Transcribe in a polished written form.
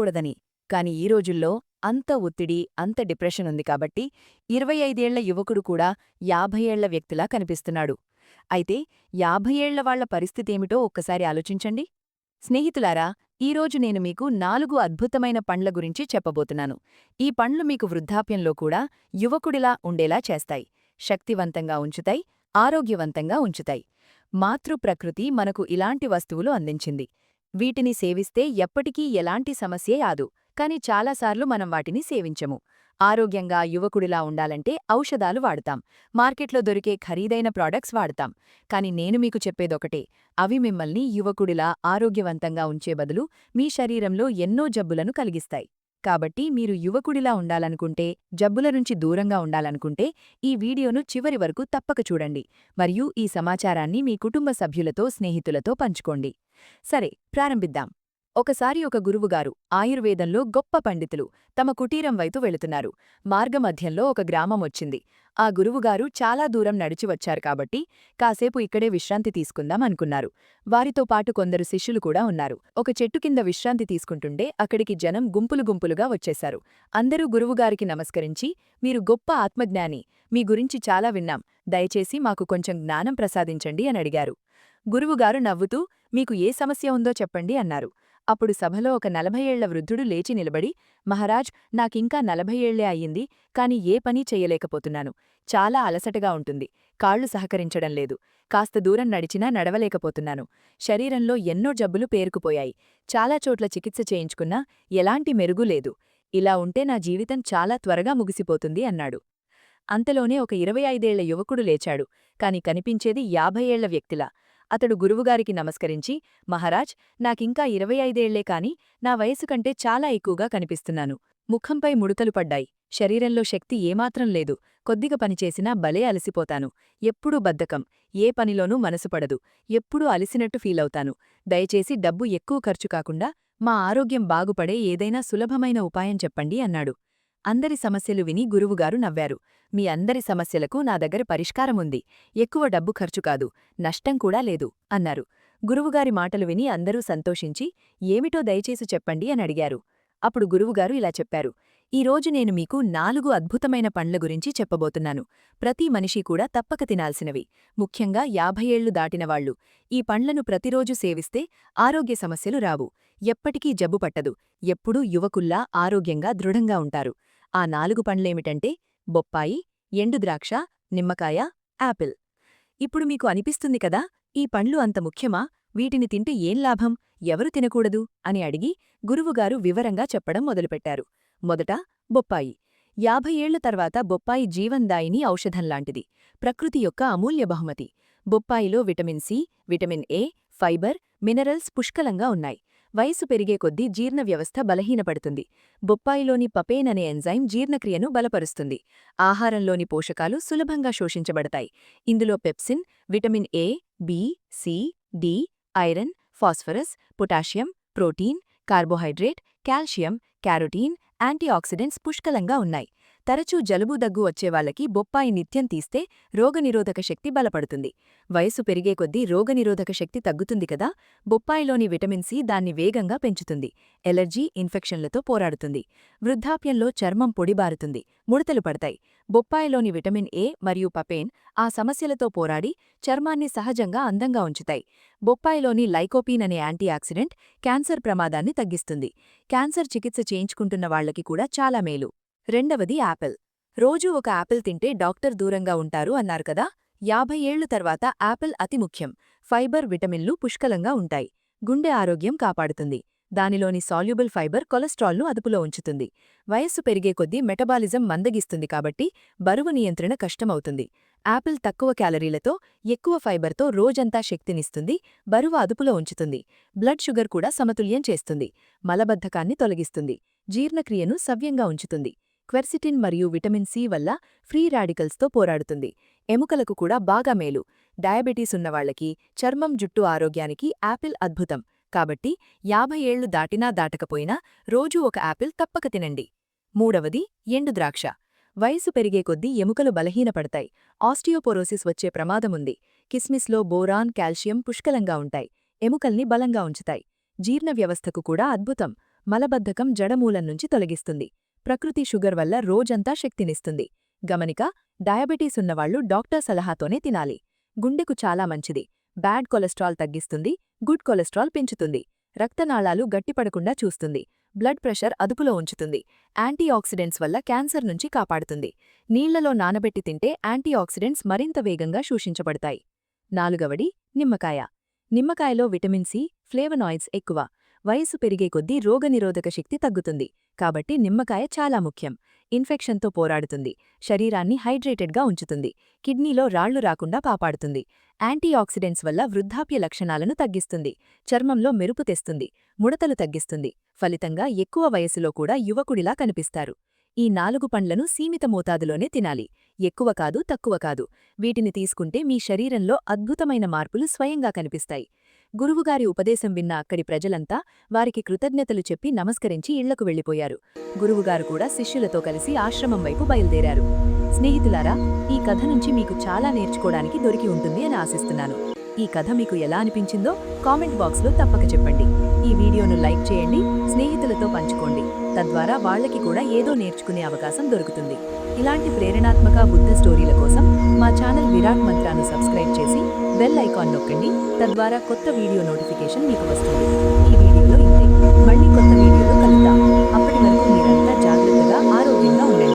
కూడదని. కాని ఈ రోజుల్లో అంత ఒత్తిడి, అంత డిప్రెషన్ ఉంది కాబట్టి 25 ఏళ్ల యువకుడు కూడా 50 ఏళ్ల వ్యక్తిలా కనిపిస్తున్నాడు. అయితే 50 ఏళ్ల వాళ్ల పరిస్థితేమిటో ఒక్కసారి ఆలోచించండి. స్నేహితులారా, ఈరోజు నేను మీకు 4 అద్భుతమైన పండ్ల గురించి చెప్పబోతున్నాను. ఈ పండ్లు మీకు వృద్ధాప్యంలో కూడా యువకుడిలా ఉండేలా చేస్తాయి, శక్తివంతంగా ఉంచుతాయి, ఆరోగ్యవంతంగా ఉంచుతాయి. మాతృప్రకృతి మనకు ఇలాంటి వస్తువులు అందించింది. వీటిని సేవిస్తే ఎప్పటికీ ఎలాంటి సమస్యే రాదు. కాని చాలాసార్లు మనం వాటిని సేవించము. ఆరోగ్యంగా యువకుడిలా ఉండాలంటే ఔషధాలు వాడతాం, మార్కెట్లో దొరికే ఖరీదైన ప్రాడక్ట్స్ వాడతాం. కాని నేను మీకు చెప్పేదొకటే, అవి మిమ్మల్ని యువకుడిలా ఆరోగ్యవంతంగా ఉంచే బదులు మీ శరీరంలో ఎన్నో జబ్బులను కలిగిస్తాయి. కాబట్టి మీరు యువకుడిలా ఉండాలనుకుంటే, జబ్బుల నుంచి దూరంగా ఉండాలనుకుంటే ఈ వీడియోను చివరి వరకు తప్పక చూడండి మరియు ఈ సమాచారాన్ని మీ కుటుంబ సభ్యులతో, స్నేహితులతో పంచుకోండి. సరే, ప్రారంభిద్దాం. ఒకసారి ఒక గురువుగారు, ఆయుర్వేదంలో గొప్ప పండితులు, తమ కుటీరం వైపు వెళుతున్నారు. మార్గమధ్యంలో ఒక గ్రామమొచ్చింది. ఆ గురువుగారు చాలా దూరం నడిచి వచ్చారు కాబట్టి కాసేపు ఇక్కడే విశ్రాంతి తీసుకుందాం అనుకున్నారు. వారితో పాటు కొందరు శిష్యులు కూడా ఉన్నారు. ఒక చెట్టు కింద విశ్రాంతి తీసుకుంటుంటే అక్కడికి జనం గుంపులు గుంపులుగా వచ్చేశారు. అందరూ గురువుగారికి నమస్కరించి, మీరు గొప్ప ఆత్మజ్ఞాని, మీ గురించి చాలా విన్నాం, దయచేసి మాకు కొంచెం జ్ఞానం ప్రసాదించండి అని అడిగారు. గురువుగారు నవ్వుతూ, మీకు ఏ సమస్య ఉందో చెప్పండి అన్నారు. అప్పుడు సభలో ఒక 40 ఏళ్ల వృద్ధుడు లేచి నిలబడి, మహారాజ్, నాకింకా 40 ఏళ్లే అయ్యింది, కాని ఏ పనీ చెయ్యలేకపోతున్నాను. చాలా అలసటగా ఉంటుంది, కాళ్లు సహకరించడం లేదు, కాస్త దూరం నడిచినా నడవలేకపోతున్నాను. శరీరంలో ఎన్నో జబ్బులు పేరుకుపోయాయి, చాలా చోట్ల చికిత్స చేయించుకున్నా ఎలాంటి మెరుగు లేదు. ఇలా ఉంటే నా జీవితం చాలా త్వరగా ముగిసిపోతుంది అన్నాడు. అంతలోనే ఒక 25 ఏళ్ల యువకుడు లేచాడు, కాని కనిపించేది 50 ఏళ్ల వ్యక్తిలా. అతడు గురువుగారికి నమస్కరించి, మహారాజ్, నాకింకా 25 ఏళ్లే కాని నా వయసు కంటే చాలా ఎక్కువగా కనిపిస్తున్నాను. ముఖంపై ముడతలు పడ్డాయి, శరీరంలో శక్తి ఏమాత్రం లేదు, కొద్దిగా పనిచేసినా భలే అలసిపోతాను, ఎప్పుడూ బద్ధకం, ఏ పనిలోనూ మనసుపడదు, ఎప్పుడూ అలిసినట్టు ఫీలవుతాను. దయచేసి డబ్బు ఎక్కువ ఖర్చు కాకుండా మా ఆరోగ్యం బాగుపడే ఏదైనా సులభమైన ఉపాయం చెప్పండి అన్నాడు. అందరి సమస్యలు విని గురువుగారు నవ్వారు. మీ అందరి సమస్యలకు నా దగ్గర పరిష్కారముంది, ఎక్కువ డబ్బు ఖర్చు కాదు, నష్టం కూడా లేదు అన్నారు. గురువుగారి మాటలు విని అందరూ సంతోషించి, ఏమిటో దయచేసి చెప్పండి అని అడిగారు. అప్పుడు గురువుగారు ఇలా చెప్పారు, ఈరోజు నేను మీకు 4 అద్భుతమైన పండ్ల గురించి చెప్పబోతున్నాను. ప్రతి మనిషి కూడా తప్పక తినాల్సినవి, ముఖ్యంగా 50 ఏళ్లు దాటినవాళ్లు. ఈ పండ్లను ప్రతిరోజు సేవిస్తే ఆరోగ్య సమస్యలు రావు, ఎప్పటికీ జబ్బు పట్టదు, ఎప్పుడూ యువకుల్లా ఆరోగ్యంగా దృఢంగా ఉంటారు. ఆ 4 పండ్లేమిటంటే బొప్పాయి, ఎండుద్రాక్ష, నిమ్మకాయ, యాపిల్. ఇప్పుడు మీకు అనిపిస్తుంది కదా, ఈ పండ్లు అంత ముఖ్యమా, వీటిని తింటే ఏం లాభం, ఎవరు తినకూడదు అని అడిగి గురువుగారు వివరంగా చెప్పడం మొదలుపెట్టారు. మొదట బొప్పాయి. 50 ఏళ్ల తర్వాత బొప్పాయి జీవందాయిని ఔషధంలాంటిది, ప్రకృతి యొక్క అమూల్య బహుమతి. బొప్పాయిలో vitamin C, vitamin A, fibre, minerals పుష్కలంగా ఉన్నాయి. వయసు పెరిగే కొద్దీ జీర్ణ వ్యవస్థ బలహీనపడుతుంది. బొప్పాయిలోని పపేన్ అనే ఎంజైమ్ జీర్ణక్రియను బలపరుస్తుంది. ఆహారంలోని పోషకాలు సులభంగా శోషించబడతాయి. ఇందులో pepsin, vitamin A, B, C, D, iron, phosphorus, potassium, protein, carbohydrate, calcium, carotene, antioxidants పుష్కలంగా ఉన్నాయి. తరచూ జలుబు దగ్గు వచ్చేవాళ్లకి బొప్పాయి నిత్యం తీస్తే రోగనిరోధక శక్తి బలపడుతుంది. వయసు పెరిగే కొద్దీ రోగనిరోధక శక్తి తగ్గుతుంది కదా, బొప్పాయిలోని విటమిన్ సి దాన్ని వేగంగా పెంచుతుంది. ఎలర్జీ, ఇన్ఫెక్షన్లతో పోరాడుతుంది. వృద్ధాప్యంలో చర్మం పొడిబారుతుంది, ముడతలు పడతాయి. బొప్పాయిలోని విటమిన్ ఏ మరియు పపేన్ ఆ సమస్యలతో పోరాడి చర్మాన్ని సహజంగా అందంగా ఉంచుతాయి. బొప్పాయిలోని లైకోపీన్ అనే యాంటీఆక్సిడెంట్ క్యాన్సర్ ప్రమాదాన్ని తగ్గిస్తుంది. క్యాన్సర్ చికిత్స చేయించుకుంటున్న వాళ్లకి కూడా చాలా మేలు. రెండవది యాపిల్. రోజూ ఒక యాపిల్ తింటే డాక్టర్ దూరంగా ఉంటారు అన్నారు కదా, 50 ఏళ్లు తర్వాత యాపిల్ అతి ముఖ్యం. ఫైబర్, విటమిన్లు పుష్కలంగా ఉంటాయి. గుండె ఆరోగ్యం కాపాడుతుంది. దానిలోని సాల్యుబుల్ ఫైబర్ కొలెస్ట్రాల్ను అదుపులో ఉంచుతుంది. వయస్సు పెరిగే కొద్దీ మెటబాలిజం మందగిస్తుంది కాబట్టి బరువు నియంత్రణ కష్టమవుతుంది. యాపిల్ తక్కువ క్యాలరీలతో, ఎక్కువ ఫైబర్తో రోజంతా శక్తినిస్తుంది, బరువు అదుపులో ఉంచుతుంది. బ్లడ్ షుగర్ కూడా సమతుల్యం చేస్తుంది. మలబద్ధకాన్ని తొలగిస్తుంది. జీర్ణక్రియను సవ్యంగా ఉంచుతుంది. క్వెర్సిటిన్ మరియు విటమిన్ సి వల్ల ఫ్రీ రాడికల్స్తో పోరాడుతుంది. ఎముకలకు కూడా బాగా మేలు. డయాబెటీస్ ఉన్నవాళ్లకి, చర్మం, జుట్టు ఆరోగ్యానికి యాపిల్ అద్భుతం. కాబట్టి 50 ఏళ్లు దాటినా దాటకపోయినా రోజూ ఒక యాపిల్ తప్పక తినండి. మూడవది ఎండుద్రాక్ష. వయసు పెరిగే కొద్దీ ఎముకలు బలహీనపడతాయి, ఆస్టియోపోరోసిస్ వచ్చే ప్రమాదముంది. కిస్మిస్లో బోరాన్, కాల్షియం పుష్కలంగా ఉంటాయి, ఎముకల్ని బలంగా ఉంచుతాయి. జీర్ణ వ్యవస్థకు కూడా అద్భుతం. మలబద్ధకం జడమూలం నుంచి తొలగిస్తుంది. ప్రకృతి షుగర్ వల్ల రోజంతా శక్తినిస్తుంది. గమనిక: డయాబెటీస్ ఉన్నవాళ్లు డాక్టర్ సలహాతోనే తినాలి. గుండెకు చాలా మంచిది. బ్యాడ్ కొలెస్ట్రాల్ తగ్గిస్తుంది, గుడ్ కొలెస్ట్రాల్ పెంచుతుంది. రక్తనాళాలు గట్టిపడకుండా చూస్తుంది. బ్లడ్ ప్రెషర్ అదుపులో ఉంచుతుంది. యాంటీఆక్సిడెంట్స్ వల్ల క్యాన్సర్ నుంచి కాపాడుతుంది. నీళ్లలో నానబెట్టి తింటే యాంటీఆక్సిడెంట్స్ మరింత వేగంగా శోషించబడతాయి. 4వది నిమ్మకాయ. నిమ్మకాయలో విటమిన్ సి, ఫ్లేవనాయిడ్స్ ఎక్కువ. వయసు పెరిగే కొద్దీ రోగనిరోధక శక్తి తగ్గుతుంది. కాబట్టి నిమ్మకాయ చాలా ముఖ్యం. ఇన్ఫెక్షన్తో పోరాడుతుంది. శరీరాన్ని హైడ్రేటెడ్గా ఉంచుతుంది. కిడ్నీలో రాళ్లు రాకుండా కాపాడుతుంది. యాంటీఆక్సిడెంట్స్ వల్ల వృద్ధాప్య లక్షణాలను తగ్గిస్తుంది. చర్మంలో మెరుపు తెస్తుంది. ముడతలు తగ్గిస్తుంది. ఫలితంగా ఎక్కువ వయసులో కూడా యువకుడిలా కనిపిస్తారు. ఈ 4 పండ్లను సీమిత మోతాదులోనే తినాలి. ఎక్కువ కాదు, తక్కువ కాదు. వీటిని తీసుకుంటే మీ శరీరంలో అద్భుతమైన మార్పులు స్వయంగా కనిపిస్తాయి. గురువుగారి ఉపదేశం విన్న అక్కడి ప్రజలంతా వారికి కృతజ్ఞతలు చెప్పి నమస్కరించి ఇళ్లకు వెళ్లిపోయారు. గురువుగారు కూడా శిష్యులతో కలిసి ఆశ్రమం వైపు బయలుదేరారు. స్నేహితులారా, ఈ కథ నుంచి మీకు చాలా నేర్చుకోవడానికి దొరికి ఉంటుంది అని ఆశిస్తున్నాను. ఈ కథ మీకు ఎలా అనిపించిందో కామెంట్ బాక్స్లో తప్పక చెప్పండి. ఈ వీడియోను లైక్ చేయండి, స్నేహితులతో పంచుకోండి. తద్వారా వాళ్లకి కూడా ఏదో నేర్చుకునే అవకాశం దొరుకుతుంది. ఇలాంటి ప్రేరణాత్మక బుద్ధ స్టోరీల కోసం మా ఛానల్ విరాట్ మంత్రాను సబ్స్క్రైబ్ చేసి బెల్ ఐకాన్ నొక్కండి. తద్వారా కొత్త వీడియో నోటిఫికేషన్ మీకు వస్తుంది. ఈ వీడియోలో ఇంతే. మళ్ళీ కొత్త